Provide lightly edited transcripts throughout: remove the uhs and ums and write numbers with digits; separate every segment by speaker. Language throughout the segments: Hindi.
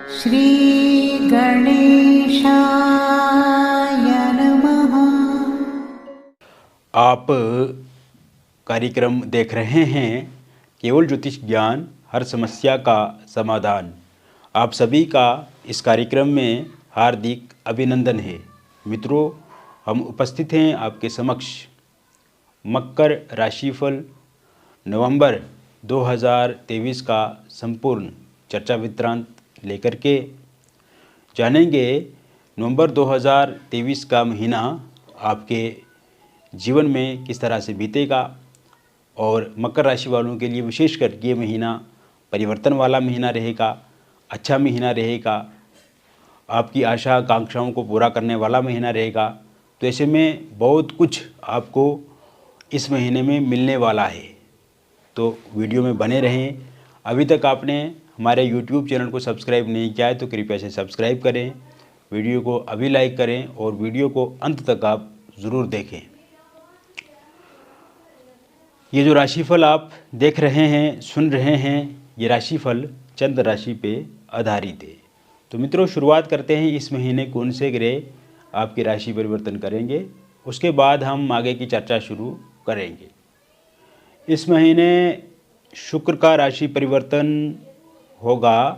Speaker 1: श्री गणेशाय नमः।
Speaker 2: आप कार्यक्रम देख रहे हैं केवल ज्योतिष ज्ञान, हर समस्या का समाधान। आप सभी का इस कार्यक्रम में हार्दिक अभिनंदन है। मित्रों, हम उपस्थित हैं आपके समक्ष मकर राशिफल नवंबर 2023 का संपूर्ण चर्चा वृत्तांत लेकर के जानेंगे। नवंबर 2023 का महीना आपके जीवन में किस तरह से बीतेगा और मकर राशि वालों के लिए विशेषकर ये महीना परिवर्तन वाला महीना रहेगा, अच्छा महीना रहेगा, आपकी आशा आकांक्षाओं को पूरा करने वाला महीना रहेगा। तो ऐसे में बहुत कुछ आपको इस महीने में मिलने वाला है, तो वीडियो में बने रहें। अभी तक आपने हमारे YouTube चैनल को सब्सक्राइब नहीं किया है तो कृपया से सब्सक्राइब करें, वीडियो को अभी लाइक करें और वीडियो को अंत तक आप ज़रूर देखें। ये जो राशिफल आप देख रहे हैं, सुन रहे हैं, ये राशिफल चंद्र राशि पे आधारित है। तो मित्रों, शुरुआत करते हैं इस महीने कौन से ग्रह आपकी राशि परिवर्तन करेंगे, उसके बाद हम आगे की चर्चा शुरू करेंगे। इस महीने शुक्र का राशि परिवर्तन होगा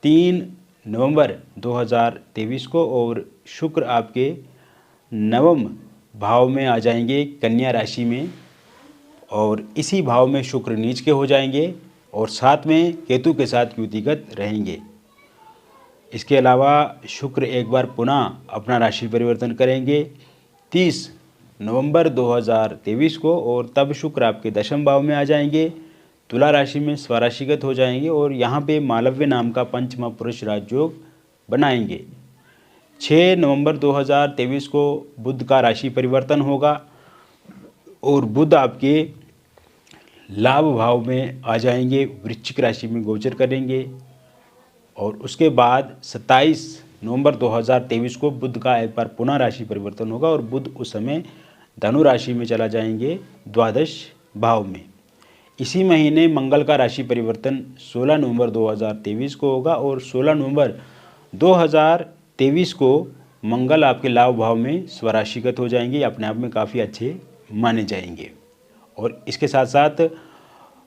Speaker 2: 3 नवंबर 2023 को और शुक्र आपके नवम भाव में आ जाएंगे, कन्या राशि में, और इसी भाव में शुक्र नीच के हो जाएंगे और साथ में केतु के साथ युतिगत रहेंगे। इसके अलावा शुक्र एक बार पुनः अपना राशि परिवर्तन करेंगे 30 नवंबर 2023 को और तब शुक्र आपके दशम भाव में आ जाएंगे, तुला राशि में स्वराशिगत हो जाएंगे और यहाँ पे मालव्य नाम का पंचम पुरुष राजयोग बनाएंगे। 6 नवंबर 2023 को बुध का राशि परिवर्तन होगा और बुध आपके लाभ भाव में आ जाएंगे, वृश्चिक राशि में गोचर करेंगे। और उसके बाद 27 नवंबर 2023 को बुध का एक बार पुनः राशि परिवर्तन होगा और बुध उस समय धनु राशि में चला जाएंगे, द्वादश भाव में। इसी महीने मंगल का राशि परिवर्तन 16 नवंबर 2023 को होगा और 16 नवंबर 2023 को मंगल आपके लाभ भाव में स्वराशिगत हो जाएंगे, अपने आप में काफ़ी अच्छे माने जाएंगे। और इसके साथ साथ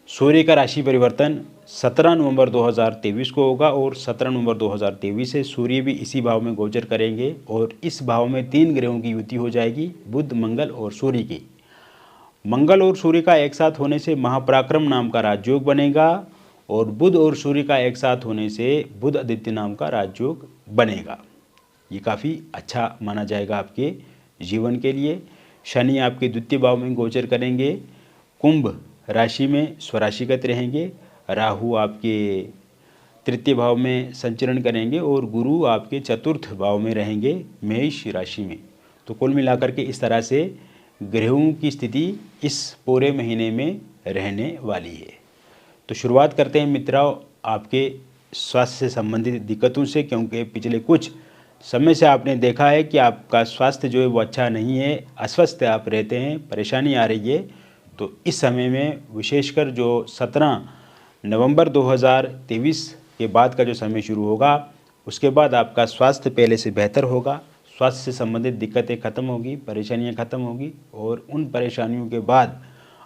Speaker 2: सूर्य का राशि परिवर्तन 17 नवंबर 2023 को होगा और 17 नवंबर 2023 से सूर्य भी इसी भाव में गोचर करेंगे और इस भाव में 3 ग्रहों की युति हो जाएगी, बुध, मंगल और सूर्य की। मंगल और सूर्य का एक साथ होने से महापराक्रम नाम का राजयोग बनेगा और बुध और सूर्य का एक साथ होने से बुध आदित्य नाम का राजयोग बनेगा। ये काफ़ी अच्छा माना जाएगा आपके जीवन के लिए। शनि आपके द्वितीय भाव में गोचर करेंगे, कुंभ राशि में स्वराशिगत रहेंगे, राहु आपके तृतीय भाव में संचरण करेंगे और गुरु आपके चतुर्थ भाव में रहेंगे, मेष राशि में। तो कुल मिलाकर के इस तरह से ग्रहों की स्थिति इस पूरे महीने में रहने वाली है। तो शुरुआत करते हैं मित्रों आपके स्वास्थ्य से संबंधित दिक्कतों से, क्योंकि पिछले कुछ समय से आपने देखा है कि आपका स्वास्थ्य जो है वो अच्छा नहीं है, अस्वस्थ आप रहते हैं, परेशानी आ रही है। तो इस समय में विशेषकर जो 17 नवंबर 2023 के बाद का जो समय शुरू होगा, उसके बाद आपका स्वास्थ्य पहले से बेहतर होगा, स्वास्थ्य से संबंधित दिक्कतें खत्म होगी, परेशानियां खत्म होगी और उन परेशानियों के बाद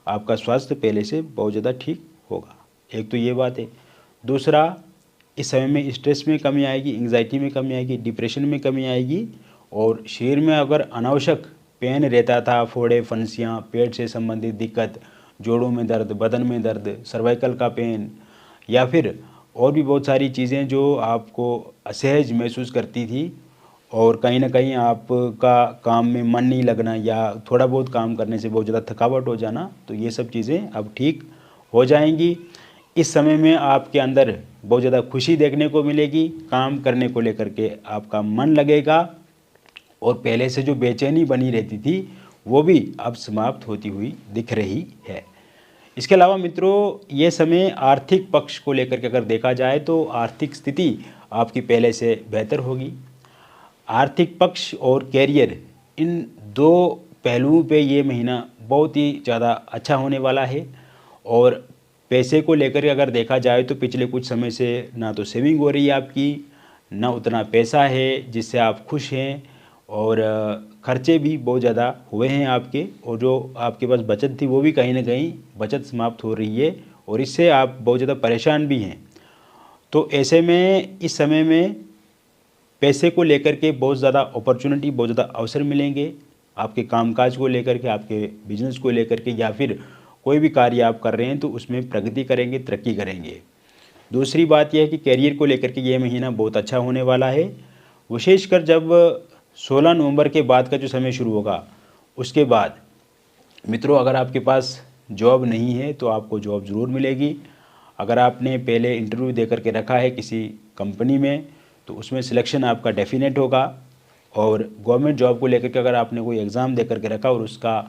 Speaker 2: आपका स्वास्थ्य पहले से बहुत ज़्यादा ठीक होगा। एक तो ये बात है। दूसरा, इस समय में स्ट्रेस में कमी आएगी, एंग्जाइटी में कमी आएगी, डिप्रेशन में कमी आएगी और शरीर में अगर अनावश्यक पेन रहता था, फोड़े, फंसियाँ, पेट से संबंधित दिक्कत, जोड़ों में दर्द, बदन में दर्द, सर्वाइकल का पेन या फिर और भी बहुत सारी चीज़ें जो आपको असहज महसूस करती थी और कहीं ना कहीं आपका काम में मन नहीं लगना या थोड़ा बहुत काम करने से बहुत ज़्यादा थकावट हो जाना, तो ये सब चीज़ें अब ठीक हो जाएंगी। इस समय में आपके अंदर बहुत ज़्यादा खुशी देखने को मिलेगी, काम करने को लेकर के आपका मन लगेगा और पहले से जो बेचैनी बनी रहती थी वो भी अब समाप्त होती हुई दिख रही है। इसके अलावा मित्रों, ये समय आर्थिक पक्ष को लेकर के अगर देखा जाए तो आर्थिक स्थिति आपकी पहले से बेहतर होगी। आर्थिक पक्ष और कैरियर, इन दो पहलुओं पे ये महीना बहुत ही ज़्यादा अच्छा होने वाला है। और पैसे को लेकर अगर देखा जाए तो पिछले कुछ समय से ना तो सेविंग हो रही है आपकी, ना उतना पैसा है जिससे आप खुश हैं, और खर्चे भी बहुत ज़्यादा हुए हैं आपके, और जो आपके पास बचत थी वो भी कहीं ना कहीं बचत समाप्त हो रही है, और इससे आप बहुत ज़्यादा परेशान भी हैं। तो ऐसे में इस समय में पैसे को लेकर के बहुत ज़्यादा अपॉर्चुनिटी, बहुत ज़्यादा अवसर मिलेंगे आपके कामकाज को लेकर के, आपके बिजनेस को लेकर के, या फिर कोई भी कार्य आप कर रहे हैं तो उसमें प्रगति करेंगे, तरक्की करेंगे। दूसरी बात यह है कि करियर को लेकर के ये महीना बहुत अच्छा होने वाला है, विशेषकर जब 16 नवंबर के बाद का जो समय शुरू होगा उसके बाद मित्रों, अगर आपके पास जॉब नहीं है तो आपको जॉब ज़रूर मिलेगी। अगर आपने पहले इंटरव्यू दे करके रखा है किसी कंपनी में तो उसमें सिलेक्शन आपका डेफिनेट होगा, और गवर्नमेंट जॉब को लेकर के अगर आपने कोई एग्ज़ाम दे करके रखा और उसका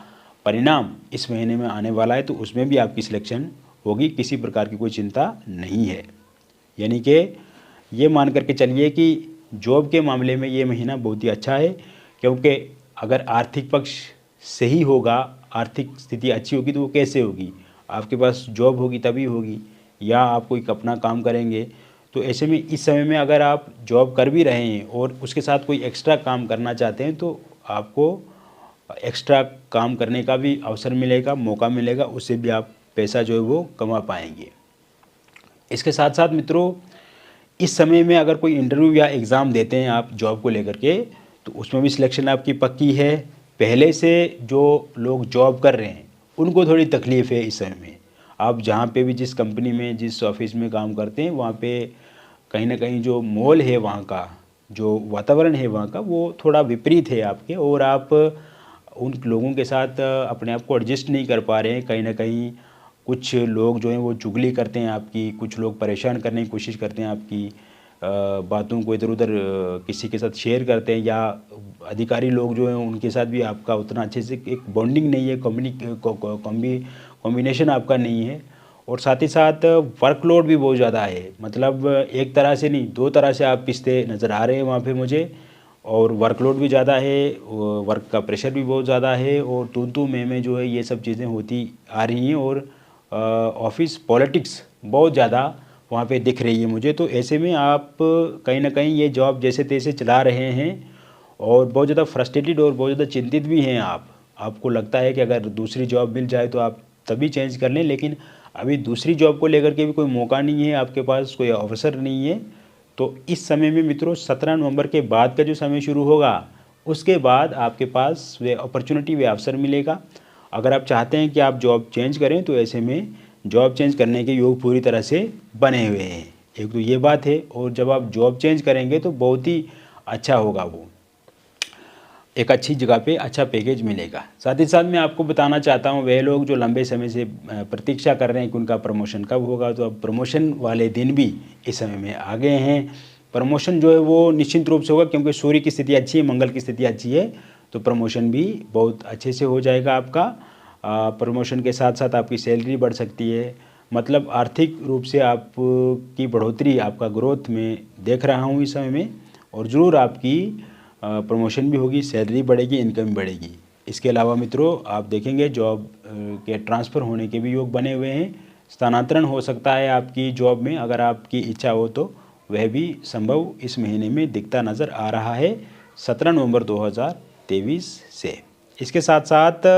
Speaker 2: परिणाम इस महीने में आने वाला है तो उसमें भी आपकी सिलेक्शन होगी, किसी प्रकार की कोई चिंता नहीं है। यानी कि ये मान करके चलिए कि जॉब के मामले में ये महीना बहुत ही अच्छा है, क्योंकि अगर आर्थिक पक्ष सही होगा, आर्थिक स्थिति अच्छी होगी तो वो कैसे होगी, आपके पास जॉब होगी तभी होगी, या आप कोई अपना काम करेंगे। तो ऐसे में इस समय में अगर आप जॉब कर भी रहे हैं और उसके साथ कोई एक्स्ट्रा काम करना चाहते हैं तो आपको एक्स्ट्रा काम करने का भी अवसर मिलेगा, मौका मिलेगा, उससे भी आप पैसा जो है वो कमा पाएंगे। इसके साथ साथ मित्रों, इस समय में अगर कोई इंटरव्यू या एग्ज़ाम देते हैं आप जॉब को लेकर के तो उसमें भी सिलेक्शन आपकी पक्की है। पहले से जो लोग जॉब कर रहे हैं उनको थोड़ी तकलीफ़ है इस समय में। आप जहाँ पे भी, जिस कंपनी में, जिस ऑफिस में काम करते हैं, वहाँ पे कहीं ना कहीं जो माहौल है, वहाँ का जो वातावरण है वहाँ का, वो थोड़ा विपरीत है आपके, और आप उन लोगों के साथ अपने आप को एडजस्ट नहीं कर पा रहे हैं। कहीं ना कहीं कुछ लोग जो हैं वो चुगली करते हैं आपकी, कुछ लोग परेशान करने की कोशिश करते हैं आपकी बातों को इधर उधर किसी के साथ शेयर करते हैं, या अधिकारी लोग जो हैं उनके साथ भी आपका उतना अच्छे से एक बॉन्डिंग नहीं है, कॉम्बिनेशन आपका नहीं है। और साथ ही साथ वर्कलोड भी बहुत ज़्यादा है, मतलब एक तरह से नहीं, दो तरह से आप पिसते नज़र आ रहे हैं वहाँ पे मुझे। और वर्कलोड भी ज़्यादा है, वर्क का प्रेशर भी बहुत ज़्यादा है, और तू मैं जो है ये सब चीज़ें होती आ रही हैं, और ऑफिस पॉलिटिक्स बहुत ज़्यादा वहाँ पे दिख रही है मुझे। तो ऐसे में आप कहीं ना कहीं ये जॉब जैसे तैसे चला रहे हैं, और बहुत ज़्यादा फ्रस्ट्रेटेड और बहुत ज़्यादा चिंतित भी हैं आप। आपको लगता है कि अगर दूसरी जॉब मिल जाए तो आप तभी चेंज कर लें, लेकिन अभी दूसरी जॉब को लेकर के भी कोई मौका नहीं है, आपके पास कोई अवसर नहीं है। तो इस समय में मित्रों 17 नवंबर के बाद का जो समय शुरू होगा उसके बाद आपके पास वे अपॉर्चुनिटी, वे अवसर मिलेगा। अगर आप चाहते हैं कि आप जॉब चेंज करें तो ऐसे में जॉब चेंज करने के योग पूरी तरह से बने हुए हैं। एक तो ये बात है, और जब आप जॉब चेंज करेंगे तो बहुत ही अच्छा होगा, वो एक अच्छी जगह पे अच्छा पैकेज मिलेगा। साथ ही साथ मैं आपको बताना चाहता हूँ, वह लोग जो लंबे समय से प्रतीक्षा कर रहे हैं कि उनका प्रमोशन कब होगा, तो अब प्रमोशन वाले दिन भी इस समय में आ गए हैं। प्रमोशन जो है वो निश्चित रूप से होगा, क्योंकि सूर्य की स्थिति अच्छी है, मंगल की स्थिति अच्छी है, तो प्रमोशन भी बहुत अच्छे से हो जाएगा आपका। प्रमोशन के साथ साथ आपकी सैलरी बढ़ सकती है, मतलब आर्थिक रूप से आपकी बढ़ोतरी, आपका ग्रोथ में देख रहा हूँ इस समय में, और ज़रूर आपकी प्रमोशन भी होगी, सैलरी बढ़ेगी, इनकम बढ़ेगी। इसके अलावा मित्रों आप देखेंगे जॉब के ट्रांसफ़र होने के भी योग बने हुए हैं, स्थानांतरण हो सकता है आपकी जॉब में, अगर आपकी इच्छा हो तो वह भी संभव इस महीने में दिखता नज़र आ रहा है 17 नवंबर 2023 से। इसके साथ साथ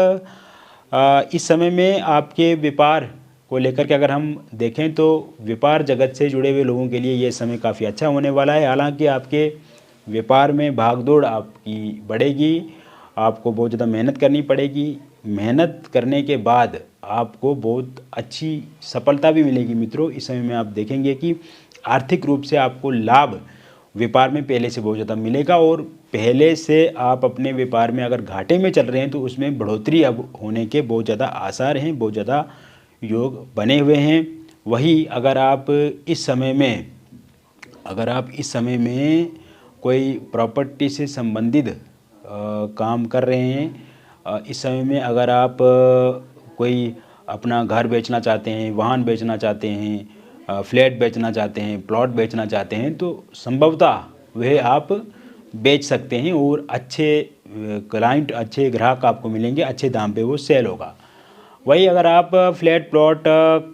Speaker 2: इस समय में आपके व्यापार को लेकर के अगर हम देखें तो व्यापार जगत से जुड़े हुए लोगों के लिए ये समय काफ़ी अच्छा होने वाला है। हालांकि आपके व्यापार में भागदौड़ आपकी बढ़ेगी, आपको बहुत ज़्यादा मेहनत करनी पड़ेगी, मेहनत करने के बाद आपको बहुत अच्छी सफलता भी मिलेगी मित्रों। इस समय में आप देखेंगे कि आर्थिक रूप से आपको लाभ व्यापार में पहले से बहुत ज़्यादा मिलेगा, और पहले से आप अपने व्यापार में अगर घाटे में चल रहे हैं तो उसमें बढ़ोतरी अब होने के बहुत ज़्यादा आसार हैं, बहुत ज़्यादा योग बने हुए हैं। वही अगर आप इस समय में कोई प्रॉपर्टी से संबंधित काम कर रहे हैं, इस समय में अगर आप कोई अपना घर बेचना चाहते हैं, वाहन बेचना चाहते हैं, फ्लैट बेचना चाहते हैं, प्लॉट बेचना चाहते हैं, तो संभवतः वह आप बेच सकते हैं, और अच्छे क्लाइंट, अच्छे ग्राहक आपको मिलेंगे, अच्छे दाम पे वो सेल होगा। वही अगर आप फ्लैट प्लॉट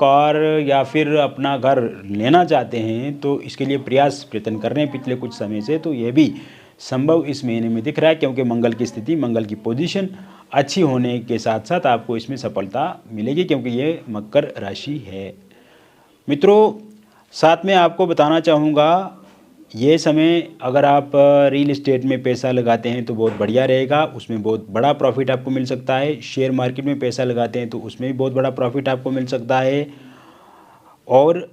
Speaker 2: कार या फिर अपना घर लेना चाहते हैं तो इसके लिए प्रयत्न कर रहे हैं पिछले कुछ समय से, तो ये भी संभव इस महीने में दिख रहा है, क्योंकि मंगल की स्थिति, मंगल की पोजीशन अच्छी होने के साथ साथ आपको इसमें सफलता मिलेगी, क्योंकि ये मकर राशि है। मित्रों, साथ में आपको बताना चाहूँगा, ये समय अगर आप रियल एस्टेट में पैसा लगाते हैं तो बहुत बढ़िया रहेगा, उसमें बहुत बड़ा प्रॉफिट आपको मिल सकता है। शेयर मार्केट में पैसा लगाते हैं तो उसमें भी बहुत बड़ा प्रॉफिट आपको मिल सकता है। और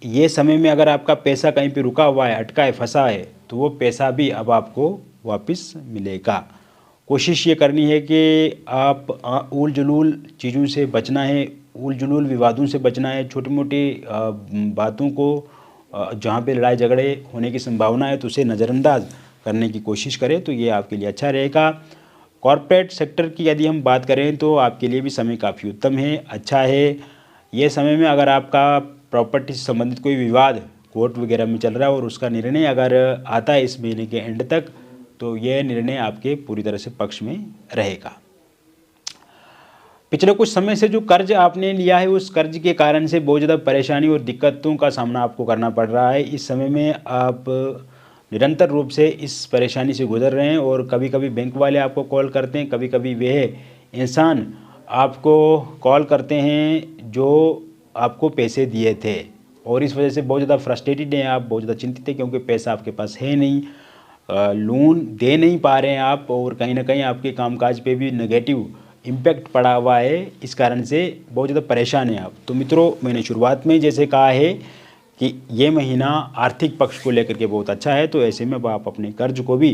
Speaker 2: ये समय में अगर आपका पैसा कहीं पे रुका हुआ है, अटका है, फंसा है, तो वो पैसा भी अब आपको वापस मिलेगा। कोशिश ये करनी है कि आप उल जुलूल चीज़ों से बचना है, उल जुलूल विवादों से बचना है, छोटी मोटी बातों को जहाँ पे लड़ाई झगड़े होने की संभावना है तो उसे नज़रअंदाज करने की कोशिश करें, तो ये आपके लिए अच्छा रहेगा। कॉरपोरेट सेक्टर की यदि हम बात करें तो आपके लिए भी समय काफ़ी उत्तम है, अच्छा है। ये समय में अगर आपका प्रॉपर्टी से संबंधित कोई विवाद कोर्ट वगैरह में चल रहा है और उसका निर्णय अगर आता है इस महीने के एंड तक, तो यह निर्णय आपके पूरी तरह से पक्ष में रहेगा। पिछले कुछ समय से जो कर्ज आपने लिया है, उस कर्ज के कारण से बहुत ज़्यादा परेशानी और दिक्कतों का सामना आपको करना पड़ रहा है। इस समय में आप निरंतर रूप से इस परेशानी से गुजर रहे हैं और कभी कभी बैंक वाले आपको कॉल करते हैं, कभी कभी वह इंसान आपको कॉल करते हैं जो आपको पैसे दिए थे, और इस वजह से बहुत ज़्यादा फ्रस्ट्रेटेड हैं आप, बहुत ज़्यादा चिंतित हैं, क्योंकि पैसा आपके पास है नहीं, लोन दे नहीं पा रहे हैं आप, और कहीं ना कहीं आपके कामकाज पे भी नेगेटिव इम्पैक्ट पड़ा हुआ है। इस कारण से बहुत ज़्यादा परेशान हैं आप। तो मित्रों, मैंने शुरुआत में जैसे कहा है कि ये महीना आर्थिक पक्ष को लेकर के बहुत अच्छा है, तो ऐसे में आप अपने कर्ज को भी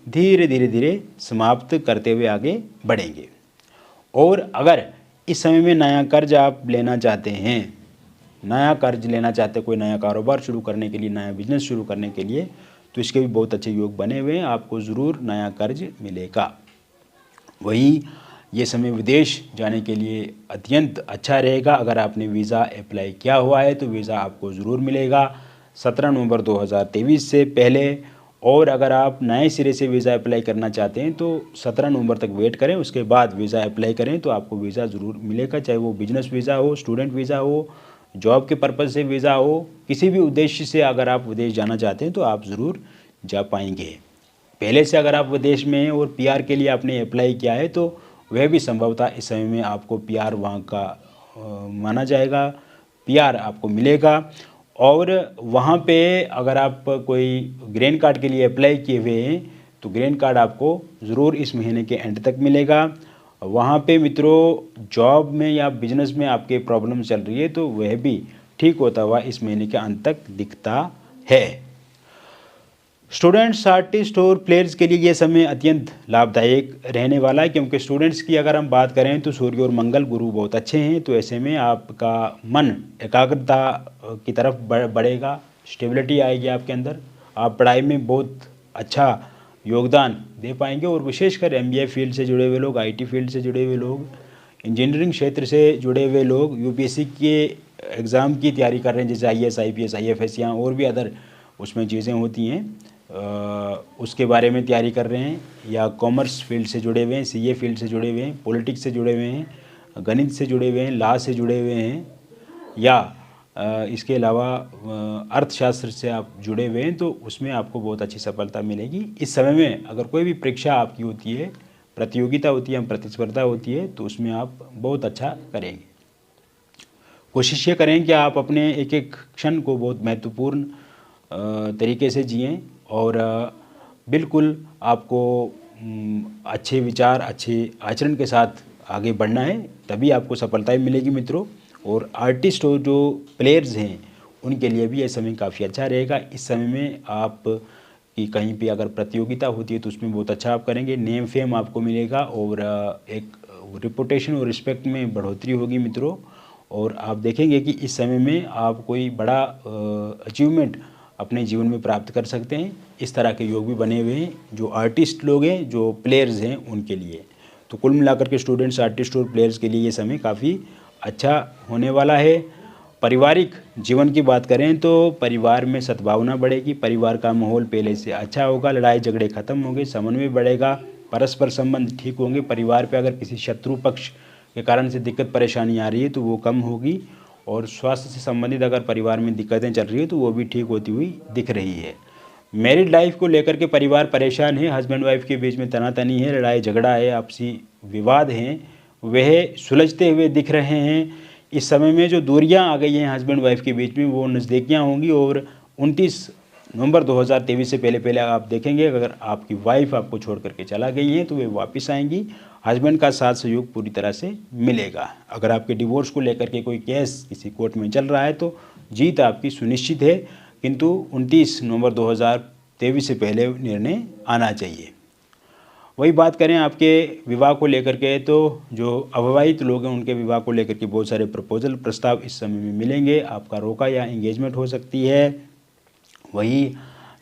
Speaker 2: धीरे धीरे समाप्त करते हुए आगे बढ़ेंगे। और अगर इस समय में नया कर्ज आप लेना चाहते हैं, नया कर्ज लेना चाहते हैं, कोई नया कारोबार शुरू करने के लिए, नया बिजनेस शुरू करने के लिए, तो इसके भी बहुत अच्छे योग बने हुए हैं, आपको ज़रूर नया कर्ज मिलेगा। वही ये समय विदेश जाने के लिए अत्यंत अच्छा रहेगा। अगर आपने वीज़ा अप्लाई किया हुआ है तो वीज़ा आपको ज़रूर मिलेगा 17 नवंबर 2023 से पहले। और अगर आप नए सिरे से वीज़ा अप्लाई करना चाहते हैं तो 17 नवंबर तक वेट करें, उसके बाद वीज़ा अप्लाई करें तो आपको वीज़ा ज़रूर मिलेगा, चाहे वो बिजनेस वीज़ा हो, स्टूडेंट वीज़ा हो, जॉब के पर्पज़ से वीज़ा हो, किसी भी उद्देश्य से अगर आप विदेश जाना चाहते हैं तो आप ज़रूर जा पाएंगे। पहले से अगर आप विदेश में हैं और PR के लिए आपने अप्लाई किया है तो वह भी संभवतः इस समय में आपको PR वहाँ का माना जाएगा, PR आपको मिलेगा। और वहाँ पे अगर आप कोई ग्रीन कार्ड के लिए अप्लाई किए हुए हैं तो ग्रीन कार्ड आपको ज़रूर इस महीने के एंड तक मिलेगा। वहाँ पे मित्रों, जॉब में या बिजनेस में आपके प्रॉब्लम चल रही है तो वह भी ठीक होता हुआ इस महीने के अंत तक दिखता है। स्टूडेंट्स, आर्टिस्ट और प्लेयर्स के लिए ये समय अत्यंत लाभदायक रहने वाला है, क्योंकि स्टूडेंट्स की अगर हम बात करें तो सूर्य और मंगल गुरु बहुत अच्छे हैं, तो ऐसे में आपका मन एकाग्रता की तरफ बढ़ेगा, स्टेबिलिटी आएगी आपके अंदर, आप पढ़ाई में बहुत अच्छा योगदान दे पाएंगे। और विशेषकर MBA फील्ड से जुड़े हुए लोग, IT फील्ड से जुड़े हुए लोग, इंजीनियरिंग क्षेत्र से जुड़े हुए लोग, UPSC के एग्ज़ाम की तैयारी कर रहे हैं, जैसे IAS IPS IFS या और भी अदर उसमें चीज़ें होती हैं, उसके बारे में तैयारी कर रहे हैं, या कॉमर्स फील्ड से जुड़े हुए हैं, CA फील्ड से जुड़े हुए हैं, पॉलिटिक्स से जुड़े हुए हैं, गणित से जुड़े हुए हैं, लॉ से जुड़े हुए हैं, या इसके अलावा अर्थशास्त्र से आप जुड़े हुए हैं, तो उसमें आपको बहुत अच्छी सफलता मिलेगी। इस समय में अगर कोई भी परीक्षा आपकी होती है, प्रतियोगिता होती है, प्रतिस्पर्धा होती है, तो उसमें आप बहुत अच्छा करेंगे। कोशिश ये करें कि आप अपने एक एक क्षण को बहुत महत्वपूर्ण तरीके से जिएं, और बिल्कुल आपको अच्छे विचार, अच्छे आचरण के साथ आगे बढ़ना है, तभी आपको सफलताएं मिलेगी मित्रों। और आर्टिस्ट और जो प्लेयर्स हैं उनके लिए भी यह समय काफ़ी अच्छा रहेगा। इस समय में आप कि कहीं पे अगर प्रतियोगिता होती है तो उसमें बहुत अच्छा आप करेंगे, नेम फेम आपको मिलेगा, और एक रिपुटेशन और रिस्पेक्ट में बढ़ोतरी होगी मित्रों। और आप देखेंगे कि इस समय में आप कोई बड़ा अचीवमेंट अपने जीवन में प्राप्त कर सकते हैं। इस तरह के योग भी बने हुए हैं जो आर्टिस्ट लोग हैं, जो प्लेयर्स हैं उनके लिए। तो कुल मिलाकर के स्टूडेंट्स, आर्टिस्ट और प्लेयर्स के लिए ये समय काफ़ी अच्छा होने वाला है। पारिवारिक जीवन की बात करें तो परिवार में सद्भावना बढ़ेगी, परिवार का माहौल पहले से अच्छा होगा, लड़ाई झगड़े खत्म होंगे, समन्वय बढ़ेगा, परस्पर संबंध ठीक होंगे। परिवार पे अगर किसी शत्रु पक्ष के कारण से दिक्कत परेशानी आ रही है तो वो कम होगी, और स्वास्थ्य से संबंधित अगर परिवार में दिक्कतें चल रही है तो वो भी ठीक होती हुई दिख रही है। मैरिड लाइफ को लेकर के परिवार परेशान है, हस्बैंड वाइफ के बीच में तनातनी है, लड़ाई झगड़ा है, आपसी विवाद हैं, वह सुलझते हुए दिख रहे हैं। इस समय में जो दूरियां आ गई हैं हस्बैंड वाइफ के बीच में वो नज़दीकियाँ होंगी, और 29 नवंबर 2023 से पहले पहले आप देखेंगे अगर आपकी वाइफ आपको छोड़ करके चला गई है तो वे वापस आएंगी, हस्बैंड का साथ सहयोग पूरी तरह से मिलेगा। अगर आपके डिवोर्स को लेकर के कोई केस किसी कोर्ट में चल रहा है तो जीत आपकी सुनिश्चित है, किंतु 29 नवंबर 2023 से पहले निर्णय आना चाहिए। वही बात करें आपके विवाह को लेकर के, तो जो अविवाहित लोग हैं उनके विवाह को लेकर के बहुत सारे प्रपोजल प्रस्ताव इस समय में मिलेंगे। आपका रोका या एंगेजमेंट हो सकती है। वही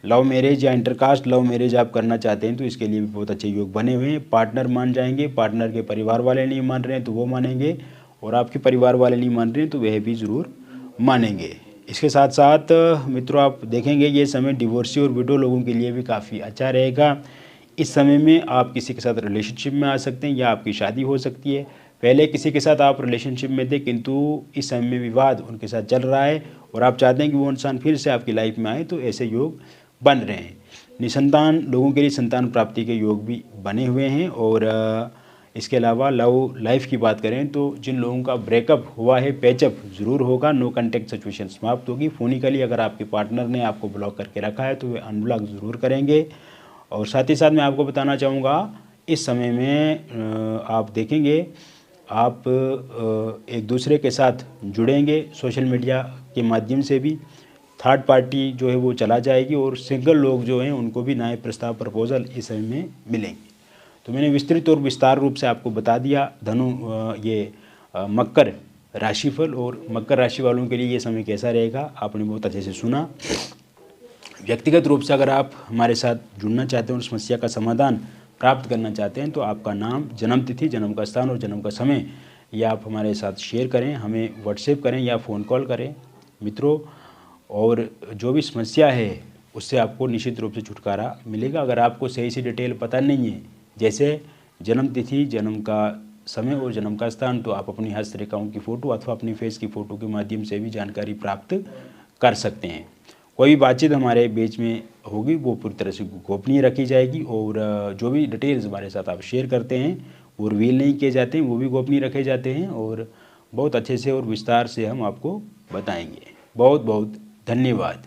Speaker 2: लव मैरिज या इंटरकास्ट लव मैरिज आप करना चाहते हैं तो इसके लिए भी बहुत अच्छे योग बने हुए हैं। पार्टनर मान जाएंगे, पार्टनर के परिवार वाले नहीं मान रहे हैं तो वो मानेंगे, और आपके परिवार वाले नहीं मान रहे हैं तो वह भी ज़रूर मानेंगे। इसके साथ साथ मित्रों आप देखेंगे ये समय डिवोर्सी और विडो लोगों के लिए भी काफ़ी अच्छा रहेगा। इस समय में आप किसी के साथ रिलेशनशिप में आ सकते हैं या आपकी शादी हो सकती है। पहले किसी के साथ आप रिलेशनशिप में थे किंतु इस समय में विवाद उनके साथ चल रहा है और आप चाहते हैं कि वो इंसान फिर से आपकी लाइफ में आए, तो ऐसे योग बन रहे हैं। निसंतान लोगों के लिए संतान प्राप्ति के योग भी बने हुए हैं। और इसके अलावा लव लाइफ की बात करें तो जिन लोगों का ब्रेकअप हुआ है पैचअप ज़रूर होगा, नो कॉन्टैक्ट सिचुएशन समाप्त होगी। फोनिकली अगर आपके पार्टनर ने आपको ब्लॉक करके रखा है तो वे अनब्लॉक ज़रूर करेंगे। और साथ ही साथ मैं आपको बताना चाहूँगा इस समय में आप देखेंगे आप एक दूसरे के साथ जुड़ेंगे सोशल मीडिया के माध्यम से भी, थर्ड पार्टी जो है वो चला जाएगी, और सिंगल लोग जो हैं उनको भी नए प्रस्ताव प्रपोजल इस समय में मिलेंगे। तो मैंने विस्तृत और विस्तार रूप से आपको बता दिया मकर राशिफल, और मकर राशि वालों के लिए ये समय कैसा रहेगा आपने बहुत अच्छे से सुना। व्यक्तिगत रूप से अगर आप हमारे साथ जुड़ना चाहते हैं और समस्या का समाधान प्राप्त करना चाहते हैं तो आपका नाम, जन्म तिथि, जन्म का स्थान और जन्म का समय ये आप हमारे साथ शेयर करें, हमें व्हाट्सएप करें या फ़ोन कॉल करें मित्रों। और जो भी समस्या है उससे आपको निश्चित रूप से छुटकारा मिलेगा। अगर आपको सही से डिटेल पता नहीं है, जैसे जन्म तिथि, जन्म का समय और जन्म का स्थान, तो आप अपनी हस्तरेखाओं की फ़ोटो अथवा अपनी फेस की फ़ोटो के माध्यम से भी जानकारी प्राप्त कर सकते हैं। कोई भी बातचीत हमारे बीच में होगी वो पूरी तरह से गोपनीय रखी जाएगी, और जो भी डिटेल्स हमारे साथ आप शेयर करते हैं वो रिवील नहीं किए जाते हैं, वो भी गोपनीय रखे जाते हैं, और बहुत अच्छे से और विस्तार से हम आपको बताएंगे। बहुत बहुत धन्यवाद।